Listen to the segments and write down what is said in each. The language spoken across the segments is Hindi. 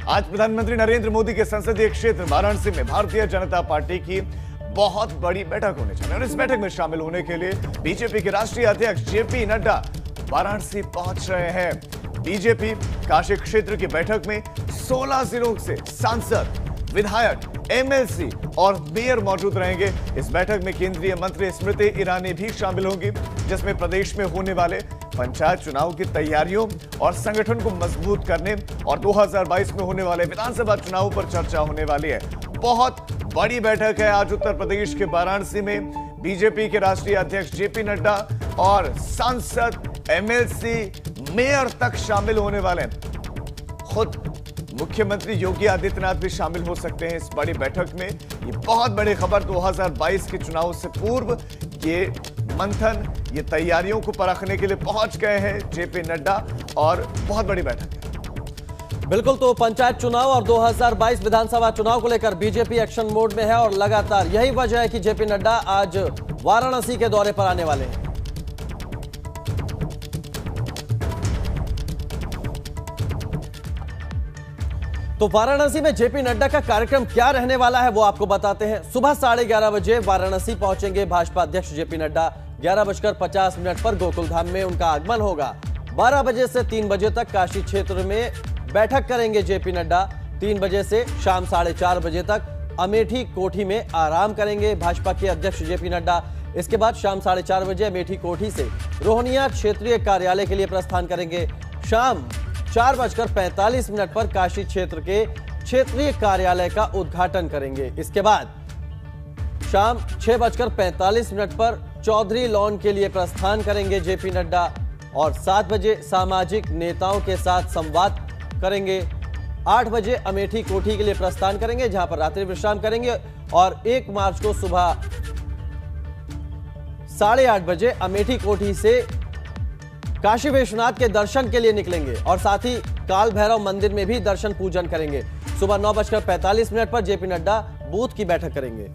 आज प्रधानमंत्री नरेंद्र मोदी के संसदीय क्षेत्र वाराणसी में भारतीय जनता पार्टी की बहुत बड़ी बैठक होने जा रही है और इस बैठक में शामिल होने के लिए बीजेपी के राष्ट्रीय अध्यक्ष जेपी नड्डा वाराणसी पहुंच रहे हैं। बीजेपी काशी क्षेत्र की बैठक में 16 जिलों से सांसद, विधायक, एमएलसी और मेयर मौजूद रहेंगे। इस बैठक में केंद्रीय मंत्री स्मृति ईरानी भी शामिल होंगी, जिसमें प्रदेश में होने वाले पंचायत चुनाव की तैयारियों और संगठन को मजबूत करने और 2022 में होने वाले विधानसभा चुनाव पर चर्चा होने वाली है। बहुत बड़ी बैठक है आज उत्तर प्रदेश के वाराणसी में। बीजेपी के राष्ट्रीय अध्यक्ष जेपी नड्डा और सांसद, एमएलसी, मेयर तक शामिल होने वाले हैं। खुद मुख्यमंत्री योगी आदित्यनाथ भी शामिल हो सकते हैं इस बड़ी बैठक में। ये बहुत बड़ी खबर 2022 के चुनाव से पूर्व ये मंथन, ये तैयारियों को परखने के लिए पहुंच गए हैं जेपी नड्डा और बहुत बड़ी बैठक है। बिल्कुल, तो पंचायत चुनाव और 2022 विधानसभा चुनाव को लेकर बीजेपी एक्शन मोड में है और लगातार यही वजह है कि जेपी नड्डा आज वाराणसी के दौरे पर आने वाले हैं। तो वाराणसी में जेपी नड्डा का कार्यक्रम क्या रहने वाला है वो आपको बताते हैं। सुबह 11:30 बजे वाराणसी पहुंचेंगे भाजपा अध्यक्ष जेपी नड्डा। 11:50 पर गोकुलधाम में उनका आगमन होगा। 12 बजे से 3 बजे तक काशी क्षेत्र में बैठक करेंगे जेपी नड्डा। 3 बजे से शाम 4:30 बजे तक अमेठी कोठी में आराम करेंगे भाजपा के अध्यक्ष जेपी नड्डा। इसके बाद शाम 4:30 बजे अमेठी कोठी से रोहनिया क्षेत्रीय कार्यालय के लिए प्रस्थान करेंगे। शाम 4:45 पर काशी क्षेत्र के क्षेत्रीय कार्यालय का उद्घाटन करेंगे। इसके बाद शाम 6:45 पर चौधरी लॉन के लिए प्रस्थान करेंगे जेपी नड्डा और 7 बजे सामाजिक नेताओं के साथ संवाद करेंगे। 8 बजे अमेठी कोठी के लिए प्रस्थान करेंगे, जहां पर रात्रि विश्राम करेंगे और 1 मार्च को सुबह 8:30 बजे अमेठी कोठी से काशी विश्वनाथ के दर्शन के लिए निकलेंगे और साथ ही काल भैरव मंदिर में भी दर्शन पूजन करेंगे। सुबह 9:45 पर जेपी नड्डा बूथ की बैठक करेंगे।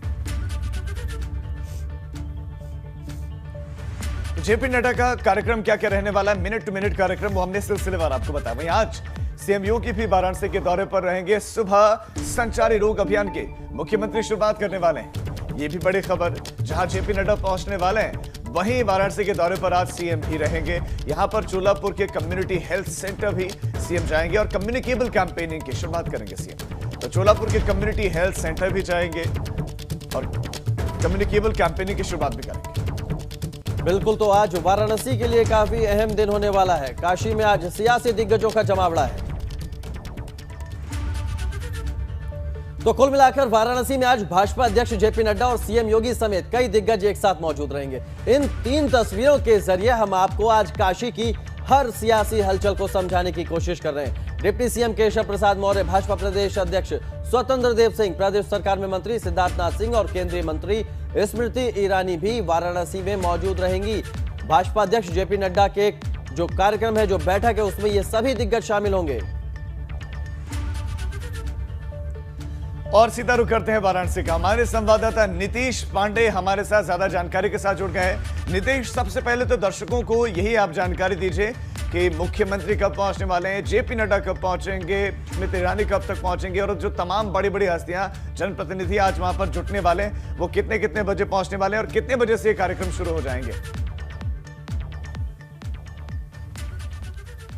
जेपी नड्डा का कार्यक्रम क्या क्या रहने वाला है, मिनट टू मिनट कार्यक्रम, वो हमने सिलसिलेवार आपको बताया। वहीं आज सीएम योगी भी वाराणसी के दौरे पर रहेंगे। सुबह संचारी रोग अभियान के मुख्यमंत्री शुरुआत करने वाले हैं। ये भी बड़ी खबर, जहां जेपी नड्डा पहुंचने वाले हैं वहीं वाराणसी के दौरे पर आज सीएम भी रहेंगे। यहां पर चोलापुर के कम्युनिटी हेल्थ सेंटर भी सीएम जाएंगे और कम्युनिकेबल कैंपेनिंग की शुरुआत करेंगे सीएम। तो चोलापुर के कम्युनिटी हेल्थ सेंटर भी जाएंगे और कम्युनिकेबल कैंपेनिंग की शुरुआत भी करेंगे। बिल्कुल, तो आज वाराणसी के लिए काफी अहम दिन होने वाला है। काशी में आज सियासी दिग्गजों का जमावड़ा है। तो कुल मिलाकर वाराणसी में आज भाजपा अध्यक्ष जेपी नड्डा और सीएम योगी समेत कई दिग्गज एक साथ मौजूद रहेंगे। इन 3 तस्वीरों के जरिए हम आपको आज काशी की हर सियासी हलचल को समझाने की कोशिश कर रहे हैं। डिप्टी सीएम केशव प्रसाद मौर्य, भाजपा प्रदेश अध्यक्ष स्वतंत्र देव सिंह, प्रदेश सरकार में मंत्री सिद्धार्थनाथ सिंह और केंद्रीय मंत्री स्मृति ईरानी भी वाराणसी में मौजूद रहेंगी। भाजपा अध्यक्ष जेपी नड्डा के जो कार्यक्रम है, जो बैठक है, उसमें ये सभी दिग्गज शामिल होंगे। और सीधा रुख करते हैं वाराणसी का। हमारे संवाददाता नीतीश पांडे हमारे साथ ज्यादा जानकारी के साथ जुड़ गए हैं। नीतीश, सबसे पहले तो दर्शकों को यही आप जानकारी दीजिए कि मुख्यमंत्री कब पहुंचने वाले हैं, जेपी नड्डा कब पहुंचेंगे, स्मृति ईरानी कब तक पहुंचेंगे और जो तमाम बड़ी बड़ी हस्तियां, जनप्रतिनिधि आज वहां पर जुटने वाले हैं, वो कितने कितने बजे पहुंचने वाले हैं और कितने बजे से ये कार्यक्रम शुरू हो जाएंगे।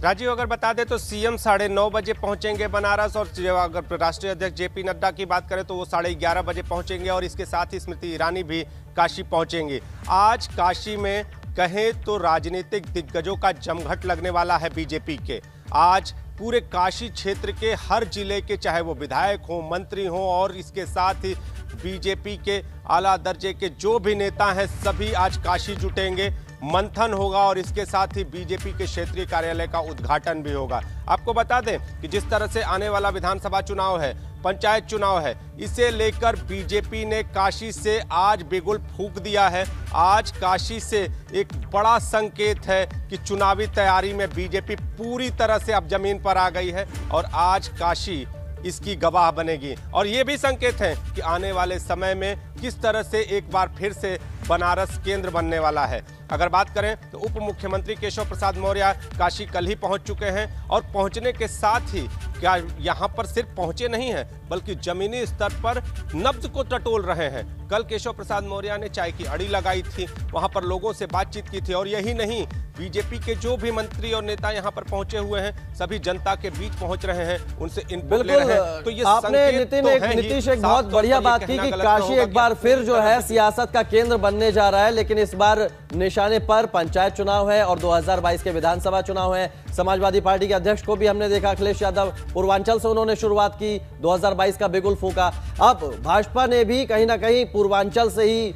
राजीव, अगर बता दें तो सीएम 9:30 बजे पहुंचेंगे बनारस और अगर राष्ट्रीय अध्यक्ष जेपी नड्डा की बात करें तो वो 11:30 बजे पहुंचेंगे और इसके साथ ही स्मृति ईरानी भी काशी पहुंचेंगे। आज काशी में कहें तो राजनीतिक दिग्गजों का जमघट लगने वाला है बीजेपी के। आज पूरे काशी क्षेत्र के हर जिले के, चाहे वो विधायक हो, मंत्री हो और इसके साथ ही बीजेपी के आला दर्जे के जो भी नेता हैं, सभी आज काशी जुटेंगे। मंथन होगा और इसके साथ ही बीजेपी के क्षेत्रीय कार्यालय का उद्घाटन भी होगा। आपको बता दें कि जिस तरह से आने वाला विधानसभा चुनाव है, पंचायत चुनाव है, इसे लेकर बीजेपी ने काशी से आज बिगुल फूंक दिया है। आज काशी से एक बड़ा संकेत है कि चुनावी तैयारी में बीजेपी पूरी तरह से अब जमीन पर आ गई है और आज काशी इसकी गवाह बनेगी। और ये भी संकेत है कि आने वाले समय में किस तरह से एक बार फिर से बनारस केंद्र बनने वाला है। अगर बात करें तो उप मुख्यमंत्री केशव प्रसाद मौर्य काशी कल ही पहुंच चुके हैं और पहुंचने के साथ ही क्या यहां पर सिर्फ पहुंचे नहीं हैं बल्कि जमीनी स्तर पर नब्ज को टटोल रहे हैं। कल केशव प्रसाद मौर्य ने चाय की अड़ी लगाई थी, वहां पर लोगों से बातचीत की थी और यही नहीं, बीजेपी के जो भी मंत्री और नेता यहां पर पहुंचे हुए हैं सभी जनता के बीच पहुंच रहे हैं, उनसे इनपुट ले रहे हैं। तो ये आपने नीतीश एक बहुत बढ़िया बात की कि काशी एक बार फिर जो है सियासत का केंद्र बनने जा रहा है, लेकिन इस बार निशाने पर पंचायत चुनाव है और 2022 के विधानसभा चुनाव है। समाजवादी पार्टी के अध्यक्ष को भी हमने देखा, अखिलेश यादव, पूर्वांचल से उन्होंने शुरुआत की, 2022 का बिगुल फूंका। अब भाजपा ने भी कहीं ना कहीं पूर्वांचल से ही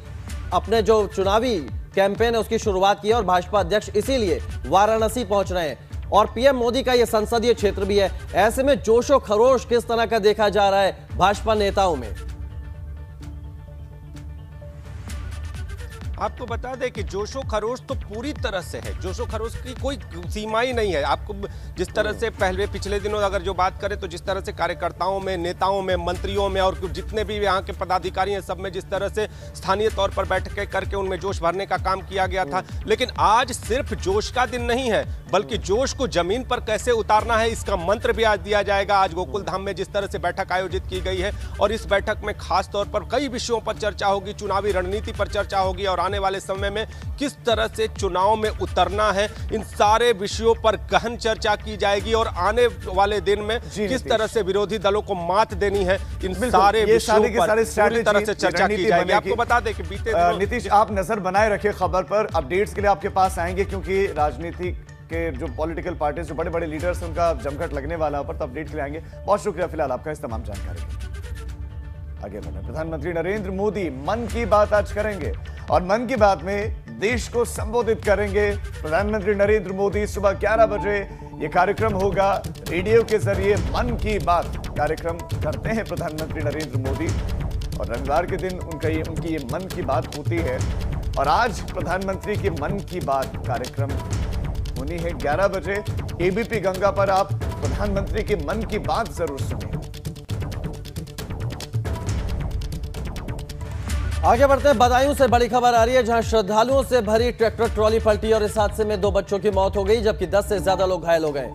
अपने जो चुनावी कैंपेन है उसकी शुरुआत की है और भाजपा अध्यक्ष इसीलिए वाराणसी पहुंच रहे हैं और पीएम मोदी का यह संसदीय क्षेत्र भी है। ऐसे में जोशो खरोश किस तरह का देखा जा रहा है भाजपा नेताओं में? आपको बता दें कि जोशो खरोश तो पूरी तरह से है, जोशो खरोश की कोई सीमा ही नहीं है। आपको जिस तरह से पिछले दिनों अगर जो बात करें तो जिस तरह से कार्यकर्ताओं में, नेताओं में, मंत्रियों में और जितने भी यहाँ के पदाधिकारी हैं सब में जिस तरह से स्थानीय तौर पर बैठकें करके उनमें जोश भरने का काम किया गया था, लेकिन आज सिर्फ जोश का दिन नहीं है बल्कि जोश को जमीन पर कैसे उतारना है इसका मंत्र भी आज दिया जाएगा। आज गोकुल धाम में जिस तरह से बैठक आयोजित की गई है और इस बैठक में खास तौर पर कई विषयों पर चर्चा होगी, चुनावी रणनीति पर चर्चा होगी और आने वाले समय में किस तरह से चुनाव में उतरना है, इन सारे विषयों पर गहन चर्चा की जाएगी और आने वाले दिन में किस तरह से विरोधी दलों को मात देनी है, इन सारे विषयों पर पूरी तरह से चर्चा की जाएगी। आपको बता दें कि बीते दिनों नीतीश आप नजर बनाए रखिए खबर पर, अपडेट्स के लिए आपके पास आएंगे क्योंकि राजनीति के जो पॉलिटिकल पार्टीज जो बड़े बड़े लीडर्स हैं उनका जमघट लगने वाला है, पर तो अपडेट के लिए आएंगे। बहुत शुक्रिया फिलहाल आपका इस तमाम जानकारी के लिए। आगे बढ़े, प्रधानमंत्री नरेंद्र मोदी मन की बात आज करेंगे और मन की बात में देश को संबोधित करेंगे। प्रधानमंत्री नरेंद्र मोदी सुबह 11 बजे ये कार्यक्रम होगा, रेडियो के जरिए मन की बात कार्यक्रम करते हैं प्रधानमंत्री नरेंद्र मोदी और रविवार के दिन उनकी ये मन की बात होती है और आज प्रधानमंत्री के मन की बात कार्यक्रम होनी है 11 बजे एबीपी गंगा पर। आप प्रधानमंत्री के मन की बात जरूर सुनिए। आगे बढ़ते हैं, बदायूं से बड़ी खबर आ रही है जहां श्रद्धालुओं से भरी ट्रैक्टर ट्रॉली पलटी और इस हादसे में 2 बच्चों की मौत हो गई जबकि 10 से ज्यादा लोग घायल हो गए।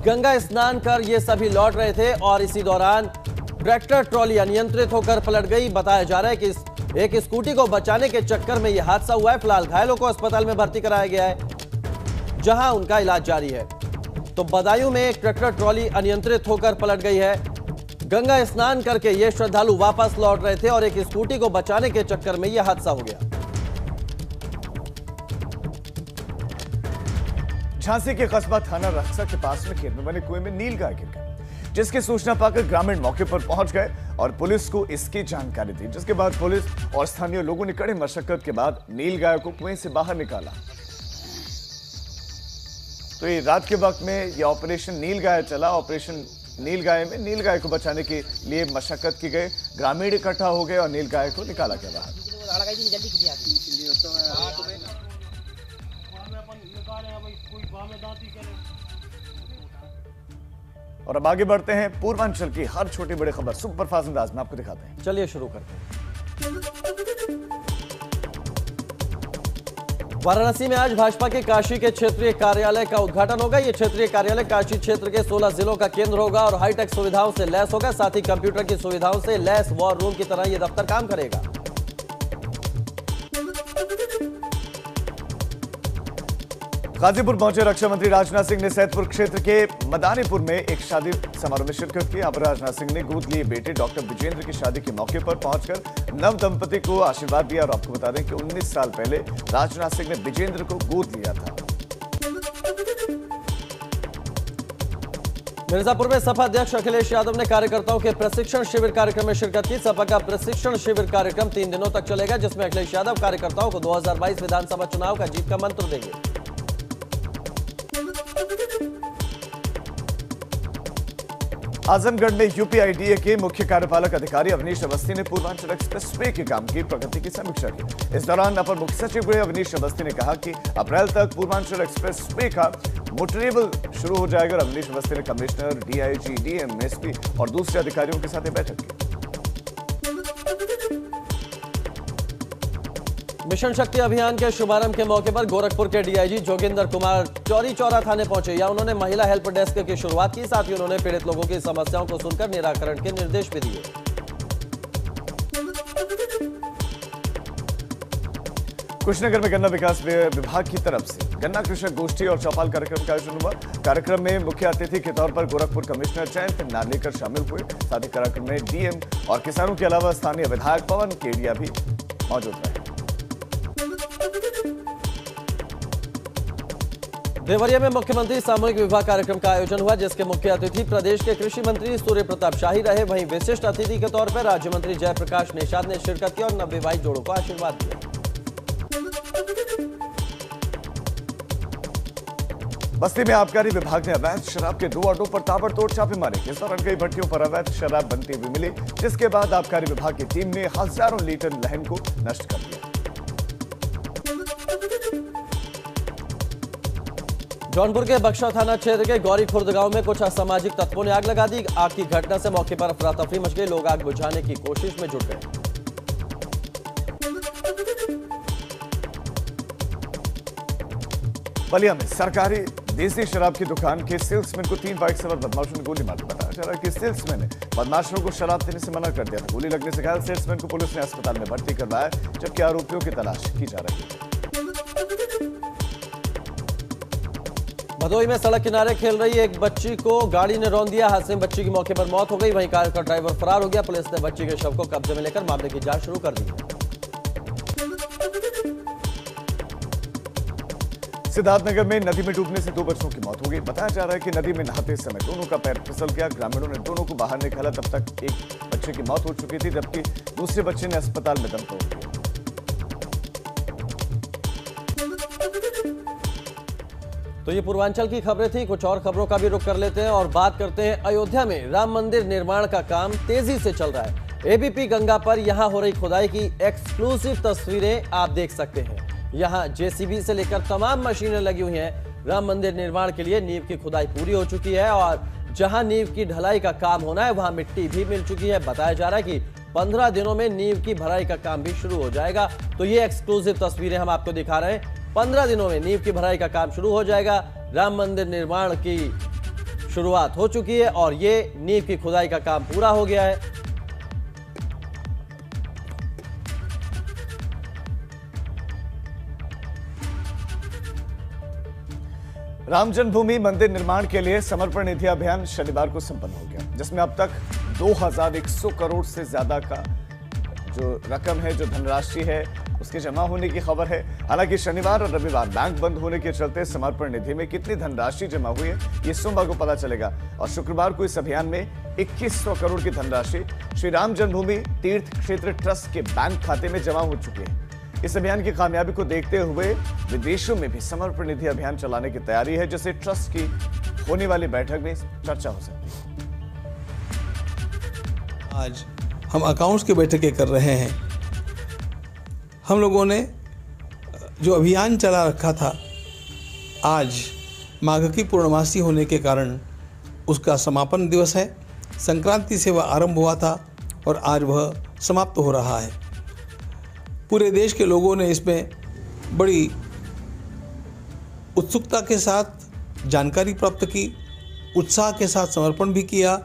गंगा स्नान कर ये सभी लौट रहे थे और इसी दौरान ट्रैक्टर ट्रॉली अनियंत्रित होकर पलट गई। बताया जा रहा है कि एक स्कूटी को बचाने के चक्कर में यह हादसा हुआ है। फिलहाल घायलों को अस्पताल में भर्ती कराया गया है जहां उनका इलाज जारी है। तो बदायूं में एक ट्रैक्टर ट्रॉली अनियंत्रित होकर पलट गई है। गंगा स्नान करके ये श्रद्धालु वापस लौट रहे थे और एक स्कूटी को बचाने के चक्कर में यह हादसा हो गया। झांसी के कस्बा थाना रक्सा के पास में खेत में बने कुएं में नीलगाय गिर गई, जिसकी सूचना पाकर ग्रामीण मौके पर पहुंच गए और पुलिस को इसकी जानकारी दी, जिसके बाद पुलिस और स्थानीय लोगों ने कड़ी मशक्कत के बाद नीलगाय को कुएं से बाहर निकाला। तो ये रात के वक्त में ये ऑपरेशन नीलगाय चला। ऑपरेशन नीलगाय में नीलगाय को बचाने के लिए मशक्कत की गई, ग्रामीण इकट्ठा हो गए और नीलगाय को निकाला गया बाहर। और अब आगे बढ़ते हैं, पूर्वांचल की हर छोटी बड़ी खबर सुपरफास्ट अंदाज में आपको दिखाते हैं। चलिए शुरू करते हैं। वाराणसी में आज भाजपा के काशी के क्षेत्रीय कार्यालय का उद्घाटन होगा। यह क्षेत्रीय कार्यालय काशी क्षेत्र के 16 जिलों का केंद्र होगा और हाईटेक सुविधाओं से लैस होगा। साथ ही कंप्यूटर की सुविधाओं से लैस वॉर रूम की तरह यह दफ्तर काम करेगा। गाजीपुर पहुंचे रक्षा मंत्री राजनाथ सिंह ने सैदपुर क्षेत्र के मदानीपुर में एक शादी समारोह में शिरकत की। यहाँ पर राजनाथ सिंह ने गोद लिए बेटे डॉक्टर विजेंद्र की शादी के मौके पर पहुंचकर नव दंपति को आशीर्वाद दिया। और आपको बता दें कि 19 साल पहले राजनाथ सिंह ने विजेंद्र को गोद लिया था। मिर्जापुर में सपा अध्यक्ष अखिलेश यादव ने कार्यकर्ताओं के प्रशिक्षण शिविर कार्यक्रम में शिरकत की। सपा का प्रशिक्षण शिविर कार्यक्रम 3 दिनों तक चलेगा, जिसमें अखिलेश यादव कार्यकर्ताओं को 2022 विधानसभा चुनाव का जीत का मंत्र देंगे। आजमगढ़ में यूपीआईडीए के मुख्य कार्यपालक अधिकारी अवनीश अवस्थी ने पूर्वांचल एक्सप्रेस वे के काम की प्रगति की समीक्षा की। इस दौरान अपर मुख्य सचिव अवनीश अवस्थी ने कहा कि अप्रैल तक पूर्वांचल एक्सप्रेस वे का मोटरेबल शुरू हो जाएगा। और अवनीश अवस्थी ने कमिश्नर, डीआईजी, डीएम, एसपी और दूसरे अधिकारियों के साथ बैठक की। मिशन शक्ति अभियान के शुभारंभ के मौके पर गोरखपुर के डीआईजी जोगिंदर कुमार चौरी चौरा थाने पहुंचे। या उन्होंने महिला हेल्प डेस्क की शुरुआत की, साथ ही उन्होंने पीड़ित लोगों की समस्याओं को सुनकर निराकरण के निर्देश भी दिए। कुशीनगर में गन्ना विकास विभाग की तरफ से गन्ना कृषक गोष्ठी और चौपाल कार्यक्रम का आयोजन हुआ। कार्यक्रम में मुख्य अतिथि के तौर पर गोरखपुर कमिश्नर जयंत नार्लिकर शामिल हुए। साथ ही कार्यक्रम में डीएम और किसानों के अलावा स्थानीय विधायक पवन केडिया भी मौजूद रहे। देवरिया में मुख्यमंत्री सामूहिक विवाह कार्यक्रम का आयोजन हुआ, जिसके मुख्य अतिथि प्रदेश के कृषि मंत्री सूर्य प्रताप शाही रहे। वहीं विशिष्ट अतिथि के तौर पर राज्य मंत्री जयप्रकाश निषाद ने शिरकत की और नवविवाहित जोड़ों को आशीर्वाद दिया। बस्ती में आबकारी विभाग ने अवैध शराब के 2 अड्डों पर ताबड़तोड़ छापे मारे। इस दौरान कई भट्टियों पर अवैध शराब बनती हुई मिली, जिसके बाद आबकारी विभाग की टीम ने हजारों लीटर लहन को नष्ट कर दिया। जौनपुर के बक्सा थाना क्षेत्र के गौरी खुर्द गांव में कुछ असामाजिक तत्वों ने आग लगा दी। आग की घटना से मौके पर अफरा तफरी मच गई। लोग आग बुझाने की कोशिश में जुट गए। बलिया में सरकारी देसी शराब की दुकान के सेल्समैन को 3 बाइक सवार बदमाशों ने गोली मार दी। बताया जा रहा है कि सेल्समैन ने बदमाशों को शराब देने से मना कर दिया था। गोली लगने से घायल सेल्समैन को पुलिस ने अस्पताल में भर्ती करवाया, जबकि आरोपियों की तलाश की जा रही है। भदोही में सड़क किनारे खेल रही एक बच्ची को गाड़ी ने रौंद दिया। हादसे में बच्ची की मौके पर मौत हो गई। वहीं कार का ड्राइवर फरार हो गया। पुलिस ने बच्ची के शव को कब्जे में लेकर मामले की जांच शुरू कर दी है। सिद्धार्थनगर में नदी में डूबने से 2 बच्चों की मौत हो गई। बताया जा रहा है कि नदी में नहाते समय दोनों का पैर फिसल गया। ग्रामीणों ने दोनों को बाहर निकाला, तब तक एक बच्चे की मौत हो चुकी थी, जबकि दूसरे बच्चे ने अस्पताल में दम तोड़ दिया। तो ये पूर्वांचल की खबरें थी। कुछ और खबरों का भी रुख कर लेते हैं और बात करते हैं। अयोध्या में राम मंदिर निर्माण का काम तेजी से चल रहा है। एबीपी गंगा पर यहां हो रही खुदाई की एक्सक्लूसिव तस्वीरें आप देख सकते हैं। यहां जेसीबी से लेकर तमाम मशीनें लगी हुई हैं। राम मंदिर निर्माण के लिए नींव की खुदाई पूरी हो चुकी है और जहां नींव की ढलाई का काम होना है वहां मिट्टी भी मिल चुकी है। बताया जा रहा है कि 15 दिनों में नींव की भराई का काम भी शुरू हो जाएगा। तो ये एक्सक्लूसिव तस्वीरें हम आपको दिखा रहे हैं। 15 दिनों में नींव की भराई का काम शुरू हो जाएगा। राम मंदिर निर्माण की शुरुआत हो चुकी है और ये नींव की खुदाई का काम पूरा हो गया है। राम जन्मभूमि मंदिर निर्माण के लिए समर्पण निधि अभियान शनिवार को संपन्न हो गया, जिसमें अब तक 2100 करोड़ से ज्यादा का जो रकम है, जो धनराशि है, उसके जमा होने की खबर है। हालांकि शनिवार और रविवार बैंक बंद होने के चलते समर्पण निधि में कितनी धनराशि जमा हुई है ये सोमवार को पता चलेगा। और शुक्रवार को इस अभियान में 2100 करोड़ की धनराशि श्री राम जन्मभूमि तीर्थ क्षेत्र ट्रस्ट के बैंक खाते में जमा हो चुकी है। इस अभियान की कामयाबी को देखते हुए विदेशों में भी समर्पण निधि अभियान चलाने की तैयारी है, जिसे ट्रस्ट की होने वाली बैठक में चर्चा हो सकती है। आज हम अकाउंट्स की बैठकें कर रहे हैं। हम लोगों ने जो अभियान चला रखा था, आज माघ की पूर्णमासी होने के कारण उसका समापन दिवस है। संक्रांति से वह आरंभ हुआ था और आज वह समाप्त हो रहा है। पूरे देश के लोगों ने इसमें बड़ी उत्सुकता के साथ जानकारी प्राप्त की, उत्साह के साथ समर्पण भी किया।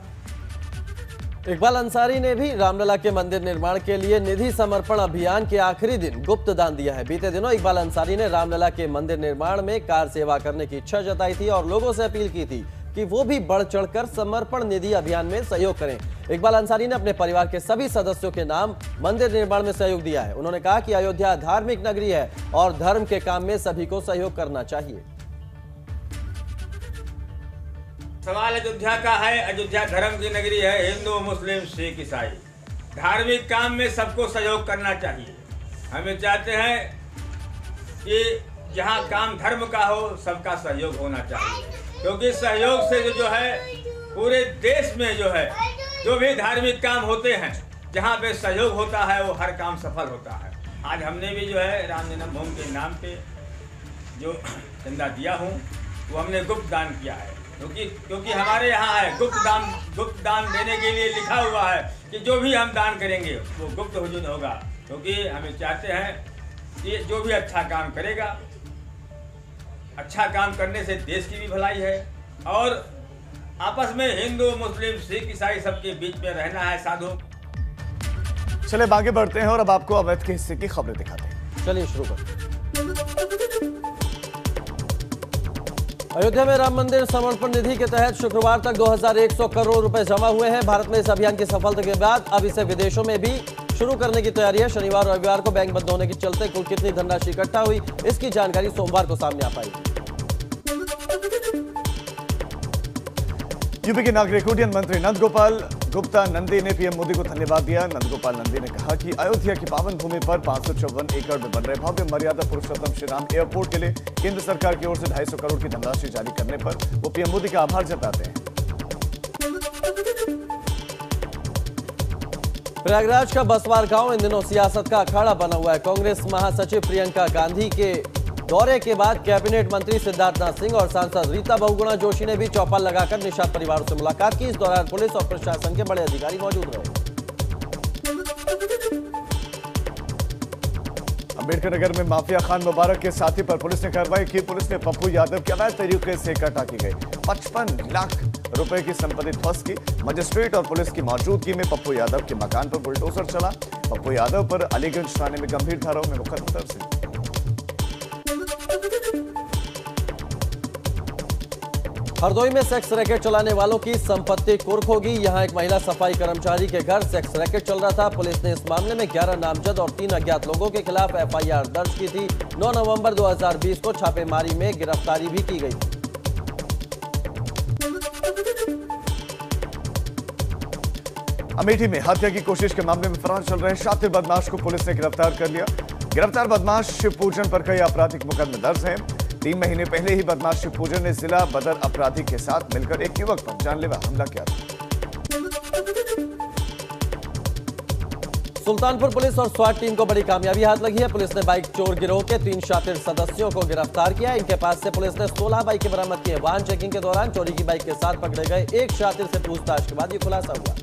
इकबाल अंसारी ने भी रामलला के मंदिर निर्माण के लिए निधि समर्पण अभियान के आखिरी दिन गुप्त दान दिया है। बीते दिनों इकबाल अंसारी ने रामलला के मंदिर निर्माण में कार सेवा करने की इच्छा जताई थी और लोगों से अपील की थी कि वो भी बढ़ चढ़कर समर्पण निधि अभियान में सहयोग करें। इकबाल अंसारी ने अपने परिवार के सभी सदस्यों के नाम मंदिर निर्माण में सहयोग दिया है। उन्होंने कहा कि अयोध्या धार्मिक नगरी है और धर्म के काम में सभी को सहयोग करना चाहिए। सवाल अयोध्या का है। अयोध्या धर्म की नगरी है, हिंदू मुस्लिम सिख ईसाई। धार्मिक काम में सबको सहयोग करना चाहिए। हमें चाहते हैं कि जहाँ काम धर्म का हो सबका सहयोग होना चाहिए, क्योंकि सहयोग से जो है पूरे देश में जो भी धार्मिक काम होते हैं, जहाँ पे सहयोग होता है वो हर काम सफल होता है। आज हमने भी राम जन्मभूमि के नाम पे जो चंदा दिया हूँ वो हमने गुप्त दान किया है, क्योंकि हमारे यहाँ है गुप्त दान देने के लिए लिखा हुआ है कि जो भी हम दान करेंगे वो गुप्त हुजूर होगा। क्योंकि हमें चाहते हैं ये जो भी अच्छा काम करेगा, अच्छा काम करने से देश की भी भलाई है और आपस में हिंदू मुस्लिम सिख ईसाई सबके बीच में रहना है साधु। चले आगे बढ़ते हैं और अब आपको अवैध के हिस्से की खबरें दिखाते हैं। चलिए शुरू करते हैं। अयोध्या में राम मंदिर समर्पण निधि के तहत शुक्रवार तक 2100 करोड़ रुपए जमा हुए हैं। भारत में इस अभियान की सफलता के बाद अब इसे विदेशों में भी शुरू करने की तैयारी है। शनिवार और रविवार को बैंक बंद होने के चलते कुल कितनी धनराशि इकट्ठा हुई, इसकी जानकारी सोमवार को सामने आ पाई। यूपी के नागरिक उड्डयन मंत्री नंदगोपाल गुप्ता नंदी ने पीएम मोदी को धन्यवाद दिया। नंदगोपाल नंदी ने कहा कि अयोध्या की पावन भूमि पर 554 एकड़ में बन रहे भव्य मर्यादा पुरुषोत्तम श्री राम एयरपोर्ट के लिए केंद्र सरकार की ओर से 250 करोड़ की धनराशि जारी करने पर वो पीएम मोदी का आभार जताते हैं। प्रयागराज का बसवार गांव इन दिनों सियासत का अखाड़ा बना हुआ है। कांग्रेस महासचिव प्रियंका गांधी के दौरे के बाद कैबिनेट मंत्री सिद्धार्थनाथ सिंह और सांसद रीता बहुगुणा जोशी ने भी चौपाल लगाकर निषाद परिवारों से मुलाकात की। इस दौरान पुलिस और प्रशासन के बड़े अधिकारी मौजूद रहे। अम्बेडकर नगर में माफिया खान मुबारक के साथी पर पुलिस ने कार्रवाई की। पुलिस ने पप्पू यादव के अवैध तरीके से इकट्ठा की गई 55 लाख रुपए की संपत्ति ध्वस्त की। मजिस्ट्रेट और पुलिस की मौजूदगी में पप्पू यादव के मकान पर बुलडोजर चला। पप्पू यादव पर अलीगंज थाने में गंभीर धाराओं में मुकदमा दर्ज है। हरदोई में सेक्स रैकेट चलाने वालों की संपत्ति कुर्क होगी। यहां एक महिला सफाई कर्मचारी के घर सेक्स रैकेट चल रहा था। पुलिस ने इस मामले में 11 नामजद और 3 अज्ञात लोगों के खिलाफ एफआईआर दर्ज की थी। 9 नवंबर 2020 को छापेमारी में गिरफ्तारी भी की गई थी। अमेठी में हत्या की कोशिश के मामले में फरार चल रहे शातिर बदमाश को पुलिस ने गिरफ्तार कर लिया। गिरफ्तार बदमाश शिव पूजन पर कई आपराधिक मुकदमे दर्ज हैं। 3 महीने पहले ही बदमाश शिव पूजन ने जिला बदर अपराधी के साथ मिलकर एक युवक पर जानलेवा हमला किया था। सुल्तानपुर पुलिस और स्वाट टीम को बड़ी कामयाबी हाथ लगी है। पुलिस ने बाइक चोर गिरोह के 3 शातिर सदस्यों को गिरफ्तार किया। इनके पास से पुलिस ने 16 बाइकें बरामद की है। वाहन चेकिंग के दौरान चोरी की बाइक के साथ पकड़े गए एक शातिर से पूछताछ के बाद ये खुलासा हुआ।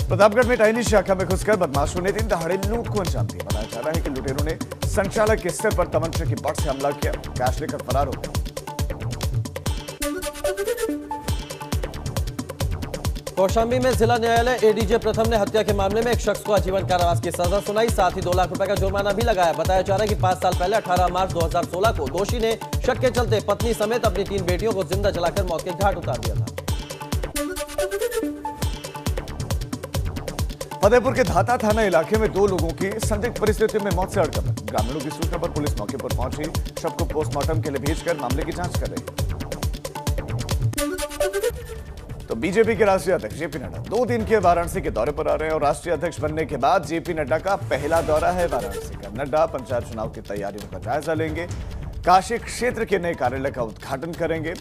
प्रतापगढ़ में टाइनी शाखा में घुसकर बदमाशों ने दिन दहाड़े लूट को अंजाम दिया। बताया जा रहा है कि लुटेरों ने संचालक के सिर पर तमंचे की बट से हमला किया, कैश लेकर फरार हो गए। कौशाम्बी में जिला न्यायालय एडीजे प्रथम ने हत्या के मामले में एक शख्स को आजीवन कारावास की सजा सुनाई। साथ ही 2 लाख रुपए का जुर्माना भी लगाया। बताया जा रहा है कि 5 साल पहले 18 मार्च 2016 को दोषी ने शक के चलते पत्नी समेत अपनी 3 बेटियों को जिंदा जलाकर मौत के घाट उतार दिया था। फतेहपुर के धाता थाना इलाके में 2 लोगों की संदिग्ध परिस्थितियों में मौत से हड़कंप। ग्रामीणों की सूचना पर पुलिस मौके पर पहुंची, शव को पोस्टमार्टम के लिए भेजकर मामले की जांच कर रही है। तो बीजेपी के राष्ट्रीय अध्यक्ष जेपी नड्डा 2 दिन के वाराणसी के दौरे पर आ रहे हैं और राष्ट्रीय अध्यक्ष बनने के बाद जेपी नड्डा का पहला दौरा है वाराणसी का। नड्डा पंचायत चुनाव की तैयारियों का जायजा लेंगे, काशी क्षेत्र के नए कार्यालय का उद्घाटन करेंगे।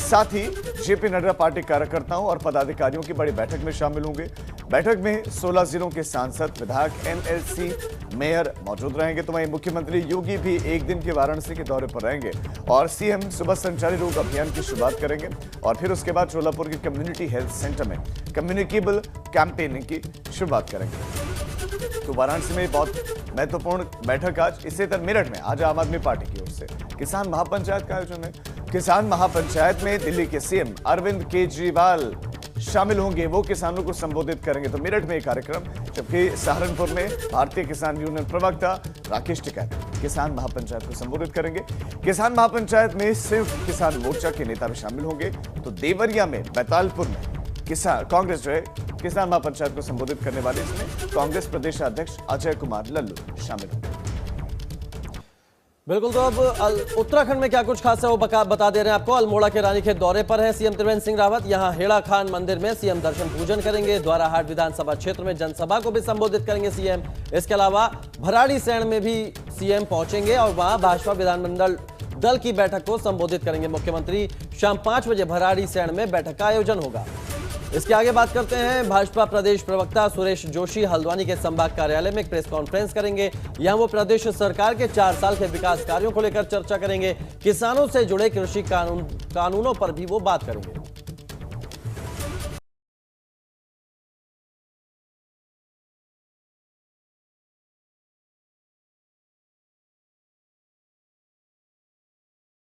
साथ ही जेपी नड्डा पार्टी कार्यकर्ताओं और पदाधिकारियों की बड़ी बैठक में शामिल होंगे। बैठक में 16 जिलों के सांसद, विधायक, एमएलसी, मेयर मौजूद रहेंगे। तो वहीं मुख्यमंत्री योगी भी 1 दिन के वाराणसी के दौरे पर रहेंगे और सीएम सुबह संचारी रोग अभियान की शुरुआत करेंगे और फिर उसके बाद चोलापुर के कम्युनिटी हेल्थ सेंटर में कम्युनिकेबल कैंपेनिंग की शुरुआत करेंगे। तो वाराणसी में बहुत महत्वपूर्ण बैठक आज। इससे तरह मेरठ में आज आम आदमी पार्टी की ओर से किसान महापंचायत का आयोजन है। किसान महापंचायत में दिल्ली के सीएम अरविंद केजरीवाल शामिल होंगे, वो किसानों को संबोधित करेंगे। तो मेरठ में एक कार्यक्रम, जबकि सहारनपुर में भारतीय किसान यूनियन प्रवक्ता राकेश टिकैत किसान महापंचायत को संबोधित करेंगे। किसान महापंचायत में संयुक्त किसान मोर्चा के नेता भी शामिल होंगे। तो देवरिया में, बैतालपुर में किसान कांग्रेस जो है किसान महापंचायत को संबोधित करने वाले इसमें कांग्रेस प्रदेश अध्यक्ष अजय कुमार लल्लू शामिल होंगे। बिल्कुल, तो अब उत्तराखंड में क्या कुछ खास है वो बता दे रहे हैं आपको। अल्मोड़ा के रानीखेत दौरे पर है सीएम त्रिवेंद्र सिंह रावत। यहां हेड़ा खान मंदिर में सीएम दर्शन पूजन करेंगे। द्वाराहाट विधानसभा क्षेत्र में जनसभा को भी संबोधित करेंगे सीएम। इसके अलावा भराड़ीसैंण में भी सीएम पहुंचेंगे और वहां भाजपा विधानमंडल दल की बैठक को संबोधित करेंगे मुख्यमंत्री। शाम 5 बजे भराड़ीसैंण में बैठक का आयोजन होगा। इसके आगे बात करते हैं। भाजपा प्रदेश प्रवक्ता सुरेश जोशी हल्द्वानी के संभाग कार्यालय में एक प्रेस कॉन्फ्रेंस करेंगे। यहां वो प्रदेश सरकार के 4 साल के विकास कार्यों को लेकर चर्चा करेंगे। किसानों से जुड़े कृषि कानूनों पर भी वो बात करेंगे।